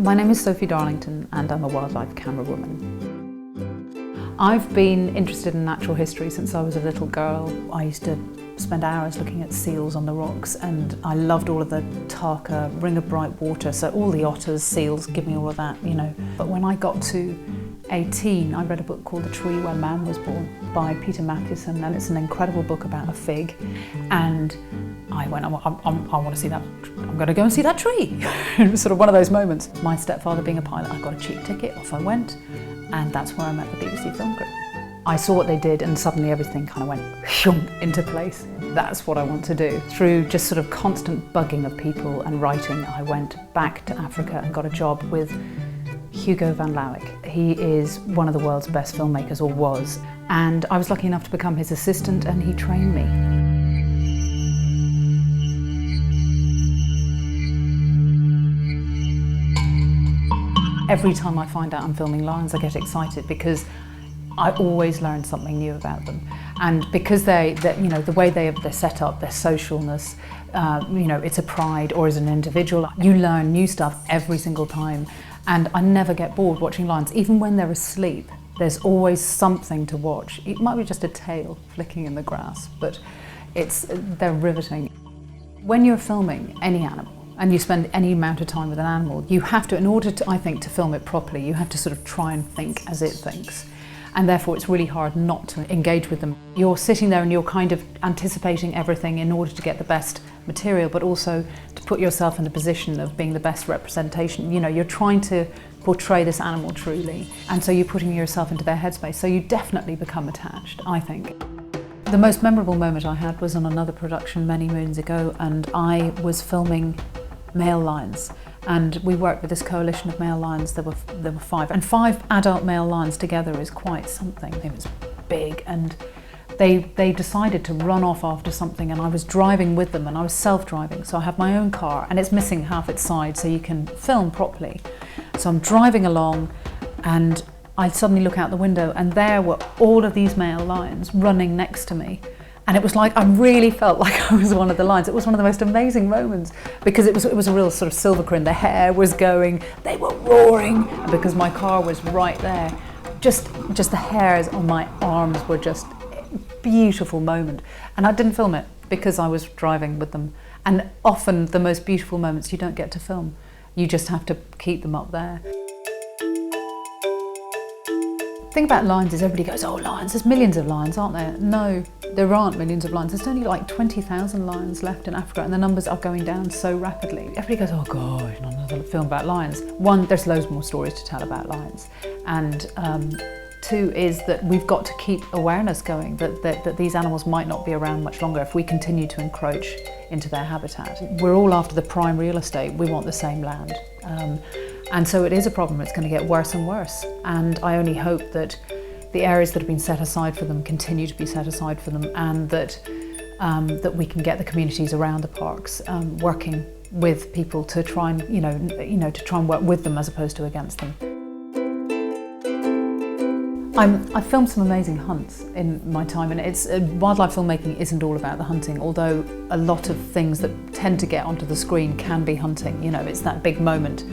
My name is Sophie Darlington and I'm a wildlife camerawoman. I've been interested in natural history since I was a little girl. I used to spend hours looking at seals on the rocks, and I loved all of the taka, ring of bright water, so all the otters, seals, give me all of that, you know. But when I got to 18, I read a book called The Tree Where Man Was Born by Peter Matthiessen, and it's an incredible book about a fig. And I went, I want to see that, I'm going to go and see that tree. It was sort of one of those moments. My stepfather being a pilot, I got a cheap ticket, off I went, and that's where I met the BBC film crew. I saw what they did and suddenly everything kind of went into place. That's what I want to do. Through just sort of constant bugging of people and writing, I went back to Africa and got a job with Hugo van Lawick. He is one of the world's best filmmakers, or was, and I was lucky enough to become his assistant and he trained me. Every time I find out I'm filming lions, I get excited because I always learn something new about them. And because you know, the way they're set up, their socialness, you know, it's a pride, or as an individual, you learn new stuff every single time. And I never get bored watching lions. Even when they're asleep, there's always something to watch. It might be just a tail flicking in the grass, but they're riveting. When you're filming any animal, and you spend any amount of time with an animal, you have to, in order to, I think, to film it properly, you have to sort of try and think as it thinks. And therefore it's really hard not to engage with them. You're sitting there and you're kind of anticipating everything in order to get the best material, but also to put yourself in the position of being the best representation. You know, you're trying to portray this animal truly, and so you're putting yourself into their headspace, so you definitely become attached, I think. The most memorable moment I had was on another production many moons ago, and I was filming male lions. And we worked with this coalition of male lions. There were 5, and 5 adult male lions together is quite something. It was big, and they decided to run off after something, and I was driving with them, and I was self-driving, so I have my own car and it's missing half its side so you can film properly. So I'm driving along and I suddenly look out the window and there were all of these male lions running next to me. And it was like, I really felt like I was one of the lions. It was one of the most amazing moments because it was a real sort of silvercreen. The hair was going, they were roaring, and because my car was right there. Just the hairs on my arms were just a beautiful moment. And I didn't film it because I was driving with them. And often the most beautiful moments you don't get to film. You just have to keep them up there. The thing about lions is everybody goes, oh, lions, there's millions of lions, aren't there? No, there aren't millions of lions. There's only like 20,000 lions left in Africa, and the numbers are going down so rapidly. Everybody goes, oh God, another film about lions. One, there's loads more stories to tell about lions. And 2 is that we've got to keep awareness going, that these animals might not be around much longer if we continue to encroach into their habitat. We're all after the prime real estate. We want the same land. And so it is a problem. It's going to get worse and worse. And I only hope that the areas that have been set aside for them continue to be set aside for them, and that we can get the communities around the parks working with people to try and to try and work with them as opposed to against them. I've filmed some amazing hunts in my time, and wildlife filmmaking isn't all about the hunting, although a lot of things that tend to get onto the screen can be hunting. You know, it's that big moment.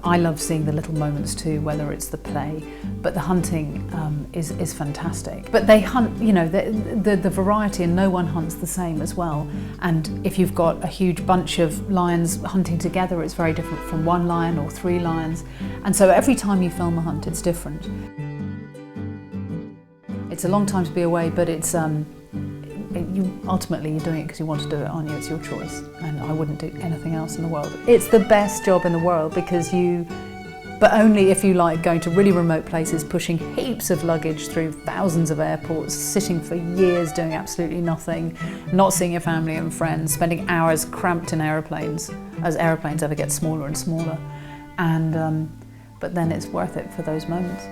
I love seeing the little moments too, whether it's the play, but the hunting is fantastic. But they hunt, you know, the variety, and no one hunts the same as well. And if you've got a huge bunch of lions hunting together, it's very different from 1 lion or 3 lions. And so every time you film a hunt, it's different. It's a long time to be away, but it's ultimately you're doing it because you want to do it, aren't you? It's your choice, and I wouldn't do anything else in the world. It's the best job in the world because but only if you like going to really remote places, pushing heaps of luggage through thousands of airports, sitting for years doing absolutely nothing, not seeing your family and friends, spending hours cramped in aeroplanes as aeroplanes ever get smaller and smaller. And but then it's worth it for those moments.